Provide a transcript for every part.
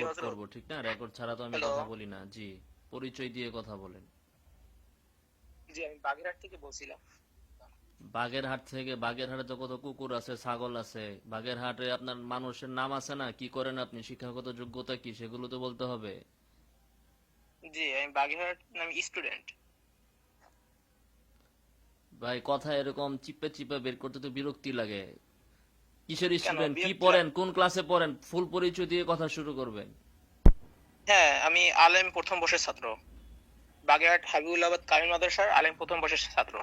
Record হযরত। করব, ঠিক না? রেকর্ড ছাড়া তো আমি হ্যালো। কথা বলি না। জি, পরিচয় দিয়ে কথা বলেন। জি, আমি বাগেরহাট থেকে বলছিলাম। বাগেরহাট থেকে? বাগেরহাটে তো কত কুকুর আছে, ছাগল আছে। বাগেরহাটে আপনার মানুষের নাম আছে না? কি করেন আপনি, শিক্ষাগত যোগ্যতা কি, সেগুলো তো বলতে হবে। জি, আমি বাগেরহাট, আমি স্টুডেন্ট। ভাই, কথা এরকম চিপে চিপে বের করতে তো বিরক্তি লাগে। কিসের কেন স্টুডেন্ট, কি বিরক্তি পড়েন, লাগে? কোন ক্লাসে পড়েন, ফুল পরিচয় দিয়ে কথা শুরু করবেন। হ্যাঁ, আমি আলেম প্রথম বর্ষের ছাত্র। বাগেরহাট হাবিবুল্লাবাদ কামিল মাদ্রাসার আলেম প্রথম বর্ষের ছাত্র।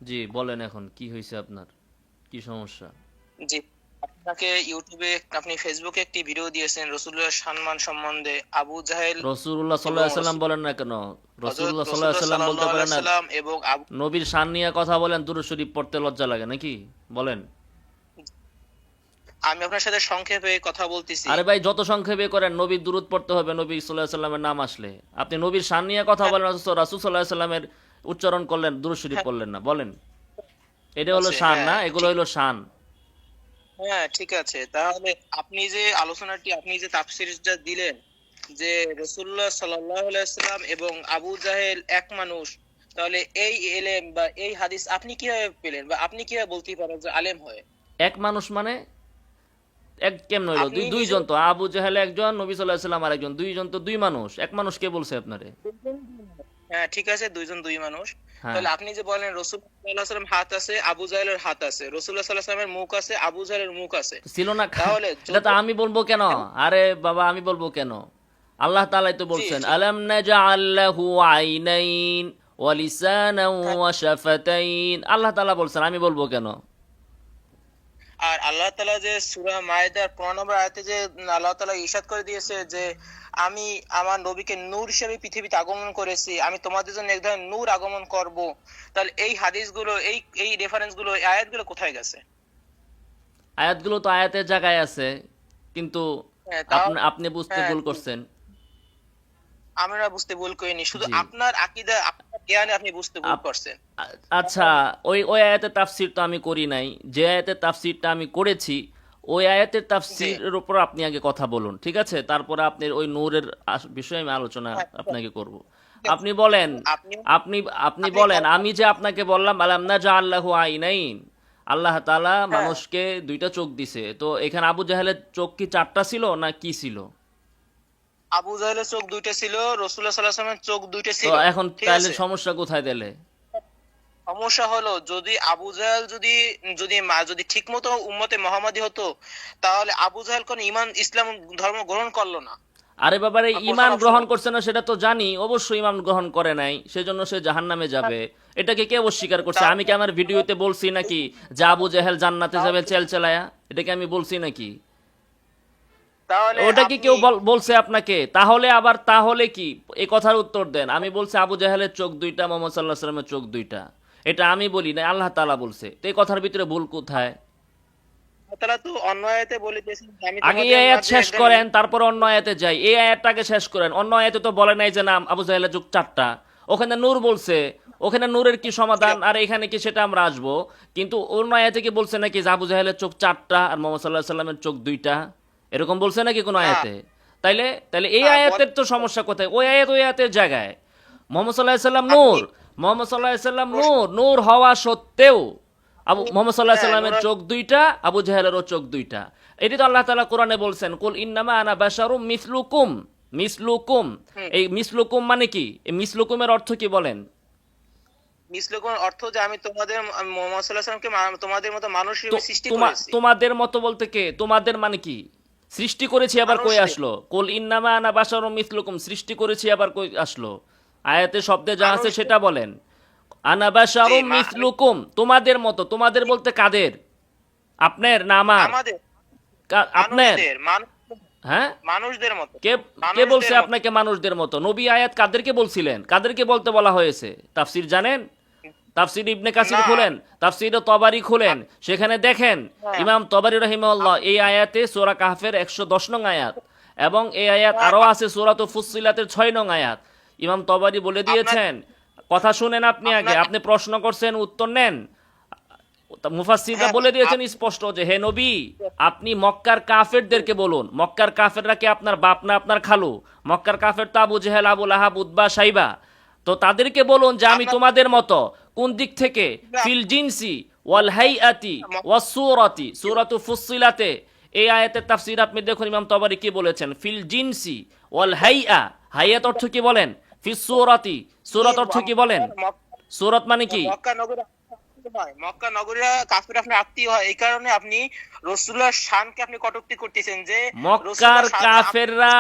জি, বলেন এখন কি হয়েছে আপনার, কি সমস্যা? জি, আপনাকে ইউটিউবে, আপনি ফেসবুকে একটি ভিডিও দিয়েছেন রসুলের সম্মান সম্বন্ধে। আবু জাহেল রসুল্লাহ এবং সাল্লাহ সাল্লাম বলেন না কেন? হযরত রসুল্লাহ সাল্লাহ রাসূলুল্লাহ সাল্লাম বলতে সাল্লাল্লাহু পারেন আলাইহি না? সাল্লাম এবং নবীর শান নিয়ে কথা বলেন, দুরূদ শরীফ পড়তে লজ্জা লাগে নাকি? বলেন। আমি আপনার সাথে সংক্ষেপে কথা বলতেছি। আরে ভাই, যত সংক্ষেপে করেন, নবীর দুরূদ পড়তে হবে নবী সাল্লাল্লাহু আলাইহি সাল্লামের নাম আসলে। আপনি নবীর শান নিয়ে কথা হ্যাঁ, বলেন, অথচ রাসূল সাল্লাল্লাহু আলাইহি সাল্লামের উচ্চারণ করলেন, দুরূদ শরীফ হ্যাঁ, পড়লেন না। বলেন। এটা হলো আছে, শান না? হ্যাঁ, এগুলো ঠিক। হলো শান। হ্যাঁ, ঠিক আছে। তাহলে আপনি যে আলোচনাটি, আপনি যে তাফসীরটা দিলেন যে রাসূলুল্লাহ সাল্লাল্লাহু আলাইহি সাল্লাম এবং আবু জাহেল এক মানুষ, তাহলে এই এলেম বা এই হাদিস আপনি কিভাবে পেলেন, বা আপনি কিভাবে বলতে পারেন যে আলেম হয়? এক মানুষ মানে? এক কেমন হইলো? আপনি নিজে। দুইজন তো, আবু জাহেল একজন, নবী সাল্লাল্লাহু আলাইহি সাল্লাম আরেকজন, দুইজন তো দুই মানুষ। এক মানুষ কে বলছে আপনারে? হ্যাঁ, ঠিক আছে, দুইজন দুই মানুষ। হ্যাঁ, তাহলে আপনি যে বলেন রসুল সাল্লাল্লাহু আলাইহি সাল্লাম হাত আছে, আবু জাহেলের হাত আছে, রাসূলুল্লাহ সাল্লাল্লাহু আলাইহি সাল্লামের মুখ আছে, আবু জাহেলের মুখ আছে। তো ছিল না? তাহলে এটা তো যদি। আমি বলবো কেন? হ্যাঁ, আরে বাবা, আমি বলবো কেন? আল্লাহ তাআলাই তো জি, বলছেন, জি। আলাম নাজআল লাহু আইনাইন ওয়া লিসানান হ্যাঁ, ওয়া শাফাতাইন। আল্লাহ তাআলা বলছেন, আমি বলবো কেন? আর আল্লাহ তাআলা যে সূরা মায়েদার 15 নম্বর আয়াতে যে আল্লাহ তাআলা ইরশাদ করে দিয়েছে যে আমি আমার নবীকে নূর হিসেবে পৃথিবীতে আগমন করেছি, আমি তোমাদের জন্য এক ধরনের নূর আগমন করব। তাহলে এই হাদিসগুলো, এই এই রেফারেন্সগুলো, এই আয়াতগুলো কোথায় গেছে? আয়াতগুলো তো আয়াতের জায়গায় আছে, কিন্তু হ্যাঁ, আপনি তাহলে। আপনি বুঝতে হ্যাঁ, ভুল জি। করছেন। আমরা বুঝতে ভুল করিনি, শুধু জি। আপনার আকীদা, আপনার জ্ঞানে আপনি বুঝতে ভুল আপ- করছেন। আচ্ছা, ওই ওই আয়াতের তাফসীর তো আমি করি নাই। যে আয়াতের তাফসীরটা আমি করেছি, ওই আয়াতের জি। তাফসীরের উপর আপনি আগে কথা বলুন, ঠিক আছে? তারপরে আপনি ওই নূরের বিষয়ে আমি আলোচনা হ্যাঁ, ঠিক আছে, আপনাকে করব। ঠিক আছে। আপনি বলেন। আপনি আপনি আপনি আপনি বলেন, আমি যে আপনাকে বললাম আলাম নাজআল লাহু আইনাইন, আল্লাহ তাআলা হ্যাঁ, মানুষকে দুইটা চোখ দিছে। তো এখানে আবু জাহেলের চোখ কি চারটা ছিল না কি ছিল? আবু জাহেলের চোখ দুইটা ছিল, রাসূলুল্লাহ সাল্লাল্লাহু আলাইহি ওয়াসাল্লামের চোখ দুইটা তো ছিল। এখন ঠিক তাহলে আছে। সমস্যা কোথায় দিলে? সমস্যা হলো, যদি আবু জাহেল যদি যদি ঠিকমতো উম্মতে মুহাম্মাদি হতো, তাহলে আবু জাহেল কোন ঈমান ইসলাম ধর্ম গ্রহণ করলো না। আরে বাবারে, প্রশ্ন ইমান অপশন গ্রহণ হলো। করছে না সেটা তো জানি, অবশ্যই ইমান গ্রহণ করে নাই, সেজন্য সে জাহান্নামে যাবে। এটাকে কে অস্বীকার করছে? আমি কি আমার ভিডিওতে বলছি নাকি যে আবু জাহেল জান্নাতে যাবে তাহলে চেল চেলায়া? এটা কি আমি বলছি নাকি? তাহলে ওটা কি আপনি। কেউ বলছে আপনাকে? তাহলে আবার তাহলে কি, এই কথার উত্তর দেন। আমি বলছি আবু জাহেলের চোখ দুইটা, মোহাম্মদ সাল্লাহ সাল্লামের চোখ দুইটা। এটা আমি বলি না, আল্লাহ তাআলা বলছে। তো এই কথার ভিতরে ভুল কোথায়? আল্লাহ তাআলা তো অন্য আয়াতে বলে দিয়েছেন যে আমি আগে এই তোমাদের আয়াত মাঝে শেষ একজন করেন, তারপর অন্য আয়াতে যাই। এই আয়াতটাকে শেষ করেন। অন্য আয়াতে তো বলে নাই যে নাম আবু জাহেলের যুগ চারটা। ওখানে নূর বলছে। ওখানে নূরের কি সমাধান, আর এখানে কি, সেটা আমরা আসবো। কিন্তু অন্য আয়াতে কি বলছে নাকি যে আবু জাহেলের চোখ চারটা আর মোহাম্মদ সাল্লাহ সাল্লামের চোখ দুইটা? এরকম বলছে নাকি কোনো না, আয়াতে? তাইলে তাইলে এই না আয়াতের তো সমস্যা কোথায়? ওই আয়াত ওই আয়াতের জায়গায়। মোহাম্মদ সাল্লাহ সাল্লাম আপনি নূর। মোহাম্মদ সাল্লাহ সাল্লাম প্রশ্ন। নূর, নূর হওয়া সত্ত্বেও আবু আপনি। মোহাম্মদ সাল্লাহ হ্যাঁ, সাল্লামের নোরা। চোখ দুইটা, আবু জাহেলেরও চোখ দুইটা। এটি তো আল্লাহ তাআলা কোরআনে বলছেন, কুল ইন্নামা আনা বাশারুম মিসলুকুম। মিসলুকুম, হুম। এই মিসলুকুম মানে কি? এই মিসলুকুমের অর্থ কি বলেন? মিসলুকুন অর্থ যে আমি তোমাদের, আমি মুহাম্মদ সাল্লাল্লাহু আলাইহি ওয়াসাল্লামকে তোমাদের মতো মানুষ তো হিসেবে সৃষ্টি করেছি। তোমাদের মতো বলতে কে? তোমাদের মানে কি? সৃষ্টি করেছি আবার কই মানুষদের। আসলো? কুল ইন্নামা আনা বাশারুম মিসলুকুম, সৃষ্টি করেছি আবার কই আসলো? আয়াতে শব্দে যা আছে মানুষদের। সেটা বলেন। আনা জি, বাশারুম আমি। মিসলুকুম, তোমাদের মতো। তোমাদের বলতে কাদের? আপনার না আমার? আমাদের। আপনার? মানুষদের মানুষ। হ্যাঁ? মানুষদের মতো। কে কে বলছে মানুষদের মতো। আপনাকে মানুষদের মতো? নবী আয়াত কাদেরকে বলছিলেন? কাদেরকে বলতে বলা হয়েছে? তাফসির জানেন? তাফসির ইবনে কাসির না। খুলেন, তাফসির তবারি খুলেন, সেখানে দেখেন হ্যাঁ, ইমাম তবারি রাহিমাহুল্লাহ আপনি। এই আয়াতে সূরা কাহফের 110 নং আয়াত, এবং এই আয়াত হ্যাঁ, আরো আছে সূরাত ফুসসিলাতের 6 নং আয়াত। ইমাম তবারি বলে আপনার। দিয়েছেন। কথা শুনেন আপনি আগে, আপনার। আপনি প্রশ্ন করছেন, উত্তর নেন। মুফাসসিররা বলে দিয়েছেন স্পষ্ট যে হে নবী, আপনি মক্কার কাফেরদেরকে বলুন। মক্কার কাফেররা কি আপনার বাপ না আপনার খালু? মক্কার কাফের তো আবু জেহেল, আবু লাহাব, উতবা, সাইবা। তো তাদেরকে বলুন যে আমি তোমাদের মতো। কোন দিক থেকে? ফিল জিনসি ওয়াল হাইআতি ওয়াস সূরাতি, সূরাতু ফুসসিলাতে এই আয়াতের তাফসীর আপনি দেখুন ইমাম তাবারি কি বলেছেন। ফিল জিনসি ওয়াল হাইআ, হাইয়াত অর্থ কি বলেন? ফিস সূরাতি, সূরাত অর্থ কি বলেন? সূরাত মানে কি? মক্কা নগরী হয়, মক্কা নগরীরা কাফির আপনার আত্মীয় হয়, এই কারণে আপনি রাসূলুল্লাহর শানকে আপনি কটূক্তি করতেছেন যে মক্কার কাফেররা,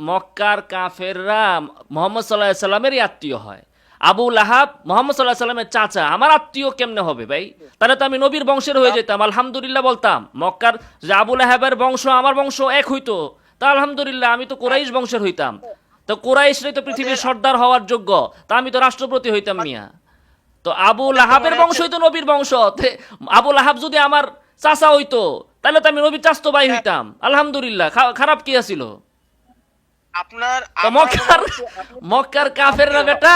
মক্কার কাফেররা মুহাম্মদ সাল্লাল্লাহু আলাইহি সাল্লামেরই আত্মীয় হয়। আবু লাহাব মুহাম্মদ সাল্লাল্লাহু আলাইহি সাল্লামের চাচা, আমার আত্মীয় কেমনে হবে ভাই? তাহলে তো আমি নবীর বংশের হয়ে যেতাম, আলহামদুলিল্লাহ বলতাম। মক্কার যে আবু লাহাবের বংশ আমার বংশ এক হইতো, তা আলহামদুলিল্লাহ আমি তো কুরাইশ বংশের হইতাম। তো কুরাইশরাই তো পৃথিবীর সর্দার হওয়ার যোগ্য, তা আমি তো রাষ্ট্রপতি হইতাম মিয়া। তো আবু লাহাবের বংশই তো নবীর বংশ। আবু লাহাব যদি আমার চাচা হইতো তাহলে তো আমি নবীর চাচতো ভাই হইতাম, আলহামদুলিল্লাহ। খারাপ কি আছিল? আপনার তো মক্কার কাফেররা বেটা,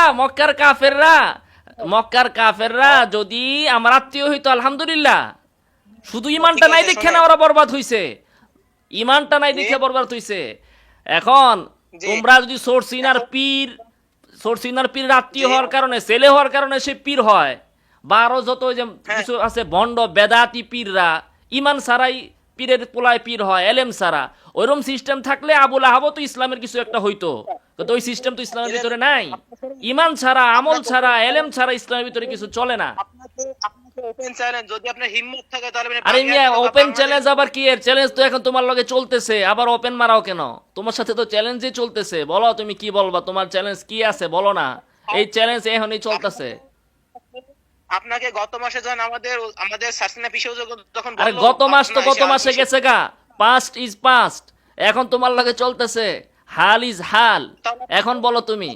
মক্কার কাফেররা যদি আমার আত্মীয় হইতো আলহামদুলিল্লাহ। শুধু ইমানটা নাই দেখে না ওরা বরবাদ হইছে, ইমানটা নাই দেখে বরবাদ হইছে। এখন তোমরা যদি সোরসিনার পীর আত্মীয় হওয়ার কারণে, ছেলে হওয়ার কারণে সে পীর হয়, বা আরো যত যে কিছু আছে ভণ্ড বেদাতি পীররা, ইমান ছাড়াই পীরের পোলায় পীর হয়, এলেম ছাড়া, ওইরকম সিস্টেম থাকলে আবু লাহাবও তো ইসলামের কিছু একটা হইতো। কিন্তু ওই সিস্টেম তো ইসলামের ভিতরে নাই। ইমান ছাড়া, আমল ছাড়া, এলেম ছাড়া ইসলামের ভিতরে কিছু চলে না। ওপেন চ্যালেঞ্জ, যদি আপনার হিম্মত থাকে তাহলে আরে মিয়া, ওপেন চ্যালেঞ্জ আবার কি? এর চ্যালেঞ্জ তো এখন তোমার লগে চলতেছে, আবার ওপেন মারাও কেন? তোমার সাথে তো চ্যালেঞ্জই চলতেছে। বলো তুমি কি বলবা, তোমার চ্যালেঞ্জ কি আছে বলো না। এই চ্যালেঞ্জ এখনই চলতেছে। আপনাকে গত মাসে যখন আমাদের সাসিনা পিছু যখন আরে বললো, গত মাস তো আপনার গত এসে মাসে গেছে গা, পাস্ট ইজ পাস্ট। এখন তোমার লগে চলতেছে, হাল ইজ হাল। এখন বলো তুমি।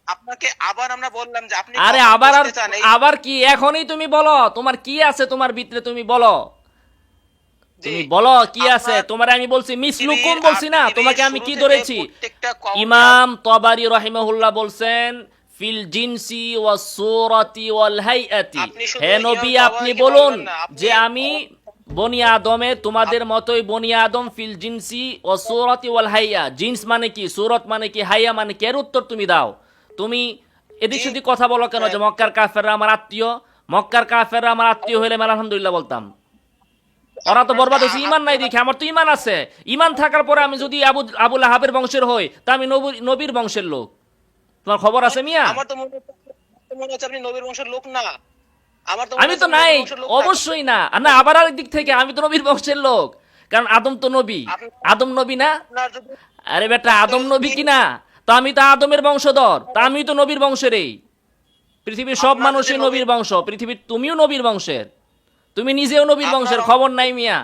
আপনাকে আবার আমরা বললাম যে আপনি আরে কখন আবার বসতে চান, আবার কি? এখনই তুমি বলো তোমার কি আছে, তোমার ভিতরে তুমি বলো। তুমি বলো কি আছে তোমার। আমি বলছি মিসলুকুম বলছি না, তোমাকে আমি কি ধরেছি? ইমাম তাবারি রাহিমাহুল্লাহ বলছেন ফিল জিনসি ওয়াস সূরাতি ওয়াল হাইআতি, হে নবী আপনি বলুন যে আমি বনি আদমে তোমাদের মতোই বনি আদম, ফিল জিনসি ওয়াস সূরাতি ওয়াল হাইয়া। জিন্স মানে কি, সূরত মানে কি, হাইয়া মানে কি? এর উত্তর তুমি দাও। তুমি এদিক সেদিক কথা বলো কেন যে মক্কার কাফেররা আমার আত্মীয়? মক্কার কাফেররা আমার আত্মীয় হইলে আমি আলহামদুলিল্লাহ বলতাম। ওরা তো বরবাদ হয়েছে ইমান নাই দেখে, আমার তো ইমান আছে। ইমান থাকার পরে আমি যদি আবু লাহাবের বংশের হই, তা আমি নবীর বংশের লোক। তোমার খবর আছে মিয়া? আমার তো মনে হচ্ছে আপনি নবীর বংশের লোক না। আমি তো নাই, অবশ্যই না। না, আবার আরেক দিক থেকে আমি তো নবীর বংশের লোক, কারণ আদম তো নবী। আদম নবী না? আরে বেটা, আদম নবী কি না? তো আমি তো আদমের বংশধর, তা আমি তো নবীর বংশেরই। পৃথিবীর সব মানুষই নবীর বংশ, পৃথিবীর তুমিও নবীর বংশের। তুমি নিজেও নবীর বংশের, খবর নাই মিয়া?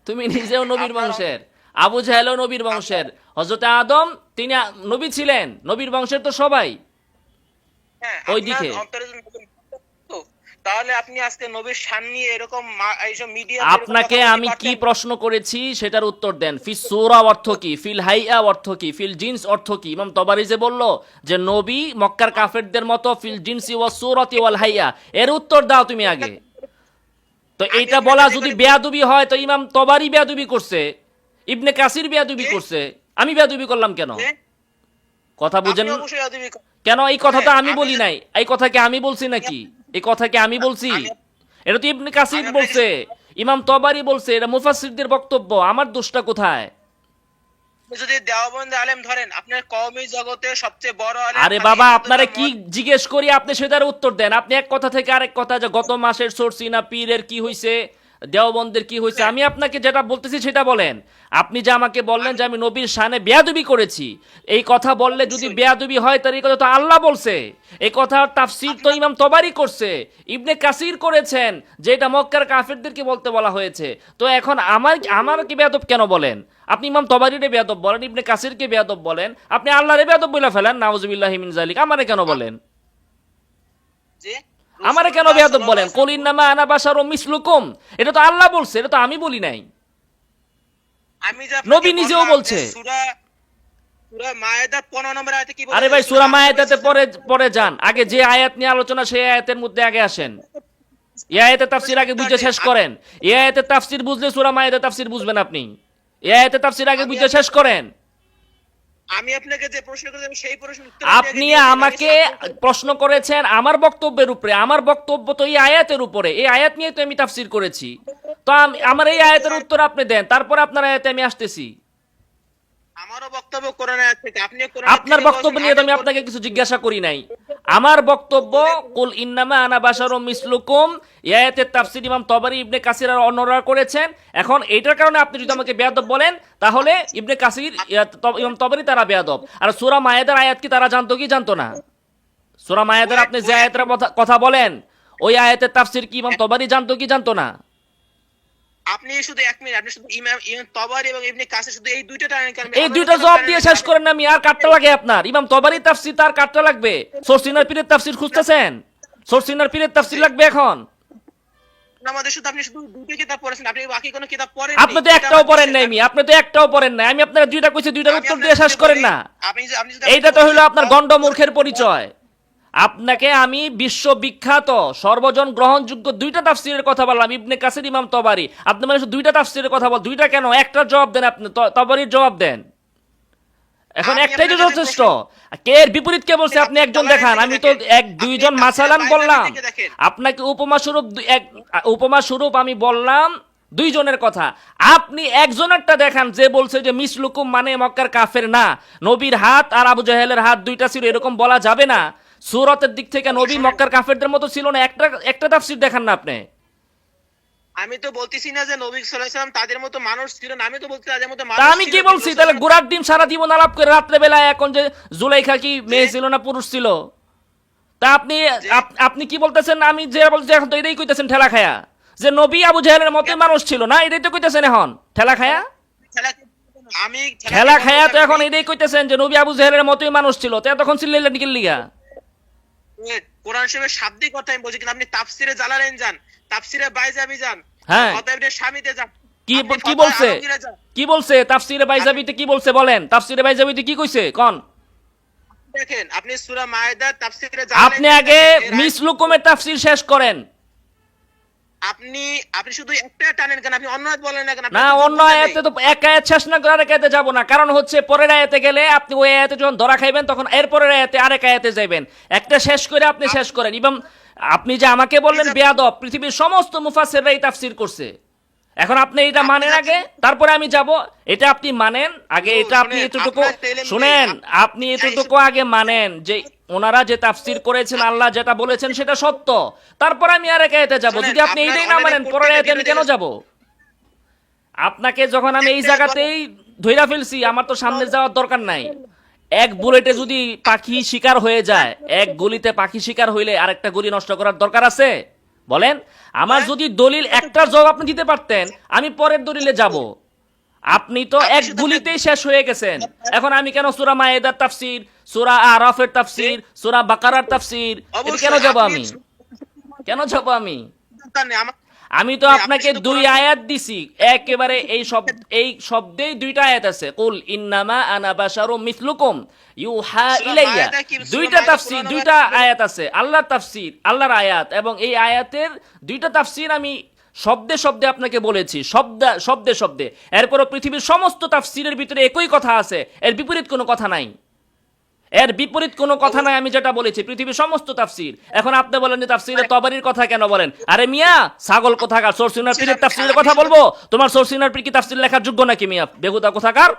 তুমি নিজেও নবীর বংশের, আবু জাহেলও নবীর বংশের। হযরত আদম তিনি নবী ছিলেন, নবীর বংশের তো সবাই ওই দিকে। তাহলে আপনি আজকে নবীর শান নিয়ে এরকম এইসব মিডিয়া, আপনাকে আমি কি প্রশ্ন করেছি সেটার উত্তর দেন। ফিস সূরা অর্থ কি, ফিল হাইয়া অর্থ কি, ফিল জিনস অর্থ কি? ইমাম তাবারি যে বলল যে নবী মক্কার কাফেরদের মতো ফিল জিনসি ওয়াস সূরাতি ওয়াল হাইয়া, এর উত্তর দাও তুমি আগে। তো এইটা বলা যদি বেয়াদবি হয়, তো ইমাম তাবারি বেয়াদবি করছে, ইবনে কাসির বেয়াদবি করছে, আমি বেয়াদবি করলাম কেন? কথা বুঝেন কেন? এই কথাটা আমি বলি নাই। এই কথা কি আমি বলছি নাকি? এই কথা কি আমি বলছি? এটা তো ইবনে কাসির বলছে, ইমাম তাবারি বলছে, এটা মুফাসসিরদের বক্তব্য। আমার দোষটা কোথায়? যদি দেওবন্দ আলেম ধরেন, আপনার কওমি জগতে সবচেয়ে বড় আলেম। আরে বাবা, আপনারে কি জিজ্ঞেস করি আপনি সেটার উত্তর দেন। আপনি এক কথা থেকে আরেক কথা, যে গত মাসের সোরসিনা পীরের কি হইছে, দেওবন্দের কি হইছে, আমি আপনাকে যেটা বলতেছি সেটা বলেন। আপনি যে আমাকে বললেন যে আমি নবীর শানে বেয়াদবি করেছি, এই কথা বললে যদি বেয়াদবি হয় তার এই কথা তো আল্লাহ বলছে। এই কথা তাফসীর তো ইমাম তাবারি করছে, ইবনে কাসির করেছেন, যে এটা মক্কার কাফেরদেরকে বলতে বলা হয়েছে। তো এখন আমার কি বেয়াদব কেন বলেন? আপনি ইমাম তাবারিরে বেয়াদব বলেন, ইবনে কাসিরকে বেয়াদব বলেন, আপনি আল্লাহরে বেয়াদব বলে ফেলেন, নাউজুবিল্লাহি মিন যালিক। আমারে কেন বলেন? আমারে কেন বেয়াদব বলেন? কুল ইন্নামা আনা বাশারুম মিসলুকুম, এটা তো আল্লাহ বলছে, এটা তো আমি বলি নাই। নবী নিজেও বলছে। সূরা মায়েদার 15 নম্বর আয়াতে কি বলে? আরে ভাই, সূরা মায়েদাতে পরে যান, আগে যে আয়াত নিয়ে আলোচনা সেই আয়াতের মধ্যে আগে আসেন। এই আয়াতের তাফসীর আগে বুঝে শেষ করেন। এই আয়াতের তাফসীর বুঝলে সূরা মায়েদার তাফসীর বুঝবেন আপনি। এই আয়াতের তাফসীর আগে বুঝে শেষ করেন। আমি আপনাকে যে প্রশ্ন করেছি আমি সেই প্রশ্নের উত্তর আপনি আমাকে প্রশ্ন করেছেন আমার বক্তব্যের উপরে, আমার বক্তব্য তো এই আয়াতের উপরে, এই আয়াত নিয়ে তো আমি তাফসীর করেছি। তো আমার এই আয়াতের উত্তর আপনি দেন, তারপর আপনার আয়াতে আমি আসতেছি। আমারও বক্তব্য কোরআনে আছে, আপনি আপনার বক্তব্য নিয়ে তো আমি আপনাকে কিছু জিজ্ঞাসা করি নাই। আমার বক্তব্য কুল ইন্নামা আনা বাশারুম মিসলুকুম, এই আয়াতের তাফসীর ইমাম তবারি, ইবনে কাসির আর অন্যরা করেছেন। এখন এইটার কারণে আপনি যদি আমাকে বেয়াদব বলেন তাহলে ইবনে কাসির, ইমাম তবারি তারা বেয়াদব। আর সূরা মায়েদার আয়াত কি তারা জানতো কি জানতো না? সূরা মায়েদার আপনি যে আয়াতের কথা বলেন ওই আয়াতের তাফসীর কি ইমাম তবারি জানতো কি জানতো না? আপনি শুধু 1 মিনিট, আপনি শুধু ইমাম তবারি এবং ইবনে কাসির শুধু এই দুইটা টানেন কেন? এই দুইটা জবাব দিয়ে শেষ করেন না। আমি আর কাটটা লাগে আপনার? ইমাম তবারি তাফসীর তার কাটটা লাগবে? সোরসিনার পীরের তাফসীর খুঁজতেছেন? সোরসিনার পীরের তাফসীর লাগবে এখন? আমাদের শুধু আপনি শুধু দুটো কিতাব পড়েছেন, আপনি বাকি কোনো কিতাব পড়েন? আপনি তো একটাও পড়েন নাই। আপনি তো একটাও পড়েন নাই। আমি আপনার দুইটা কইছি, দুইটার উত্তর দিয়ে শেষ করেন না। এইটা তো হলো আপনার গন্ড মূর্খের পরিচয়। আপনাকে আমি বিশ্ববিখ্যাত সর্বজন গ্রহণযোগ্য দুইটা তাফসীরের কথা বললাম, ইবনে কাসির, ইমাম তবারি। আপনি মানে শুধু দুইটা তাফসীরের কথা বল, দুইটা কেন, একটার জবাব দেন। আপনি তবারির জবাব দেন। এখন একটাই তো যথেষ্ট। কে এর বিপরীত কে বলছে আপনি একজন দেখান। আমি তো এক দুইজন মাসালান বললাম, আপনাকে উপমা স্বরূপ আমি বললাম দুইজনের কথা। আপনি একজনেরটা দেখান যে বলছে যে মিসলুকুম মানে মক্কার কাফের না, নবীর হাত আর আবু জাহেলের হাত দুইটা ছিল, এরকম বলা যাবে না। সূরতের দিক থেকে নবী মক্কার কাফেরদের মতো ছিল না, একটা তাফসীর দেখান না আপনি। আমি তো বলতেছি না যে নবী সাল্লাল্লাহু আলাইহি ওয়াসাল্লাম তাদের মতো মানুষ ছিল না, আমি তো বলছি তাদের মতো তা মানুষ আমি ছিল। কি বলছি তাহলে? গোড়ার ডিম সারা জীবন আলাপ করে রাত্রে বেলায় এখন যে জুলাইখা কি মেয়ে ছিল না পুরুষ ছিল? তা আপনি কি বলতেছেন? আমি যে বলছি এখন তো এটাই কইতেছেন ঠেলা খায়া, যে নবী আবু জাহেলের মতোই মানুষ ছিল না, এটাই তো কইতেছেন এখন ঠেলা খায়া। আমি ঠেলা খায়া তো এখন এটাই কইতেছেন যে নবী আবু জাহেলের মতোই মানুষ ছিল। তো তখন ছিলেন কি লিগা? কোরআন শরীফের শাব্দিক কথা আমি বলছি, কিন্তু আপনি তাফসিরে জালালাইন যান, তাফসিরে বাইজাবি যান, হ্যাঁ, ফতোয়া শামিতে যান। কি বলছে? কি বলছে তাফসিরে বাইজাবিতে? কি বলছে বলেন? তাফসিরে বাইজাবিতে কি কইছে কোন? দেখেন আপনি সূরা মায়েদার তাফসিরে জালালাইন, আপনি আগে মিসলুকুমের তাফসির শেষ করেন। আপনি শুধু একটা টানেন কেন? আপনি অন্য আয়াত বলেন না কেন? না, অন্য আয়াতে তো এক আয়াত শেষ না করে আরেক আয়াতে যাব না। কারণ হচ্ছে পরের আয়াতে গেলে আপনি ওই আয়াতে যখন ধরা খাইবেন তখন এর পরের আয়াতে আরেক আয়াতে যাবেন। একটা শেষ করে আপনি শেষ করেন। এবং আপনি যে আমাকে বললেন বেয়াদব, পৃথিবীর সমস্ত মুফাসসিররাই তাফসীর করছে। এখন আপনি এটা মানেন আগে, তারপরে আমি যাব। এটা আপনি মানেন আগে, এটা আপনি এতটুকু শুনেন, আপনি এতটুকু আগে মানেন যে ওনারা যে তাফসীর করেছেন আল্লাহ যেটা বলেছেন সেটা সত্য, তারপর আমি আরেক আয়াতে যাব। যদি আপনি এইটাই না মানেন পরের আয়াতে আমি কেন যাব? আপনাকে যখন আমি এই জায়গাতেই ধইরা ফেলছি, আমার তো সামনে যাওয়ার দরকার নাই। এক বুলেটে যদি পাখি শিকার হয়ে যায়, এক গুলিতে পাখি শিকার হইলে আরেকটা গুলি নষ্ট করার দরকার আছে? বলেন। আমার যদি দলিল একটার জবাব আপনি দিতে পারতেন, আমি পরের দলিলে যাব। আপনি তো এক গুলিতেই শেষ হয়ে গেছেন। এখন আমি কেন সূরা মায়েদার তাফসীর, সূরা আরাফের তাফসীর, সূরা বাকারার তাফসীর এটা কেন যাব? আমি কেন যাব? আমি তো আপনাকে দুই আয়াত দিছি একেবারে। এই শব্দেই দুইটা আয়াত আছে, কুল ইন্নামা আনা বাশারুম মিসলুকুম ইউহা ইলাইয়া। দুইটা তাফসীর, দুইটা আয়াত আছে, আল্লাহর তাফসীর, আল্লাহর আয়াত। এবং এই আয়াতের দুইটা তাফসীর আমি শব্দে শব্দে আপনাকে বলেছি, শব্দে শব্দে। এরপরও পৃথিবীর সমস্ত তাফসীরের ভিতরে একই কথা আছে, এর বিপরীত কোনো কথা নাই। এর বিপরীত কোনো কথা নাই। আমি যেটা বলেছি পৃথিবীর সমস্ত তাফসীর। এখন আপনি বলেন যে তাফসীরে তবারির কথা কেন বলেন? আরে মিয়া ছাগল কোথাকার, সোরসিনার পীরের তাফসীরের কথা বলবো? তোমার সোরসিনার পীর কি তাফসীর লেখার যোগ্য নাকি মিয়া? বেহুদা কোথাকার।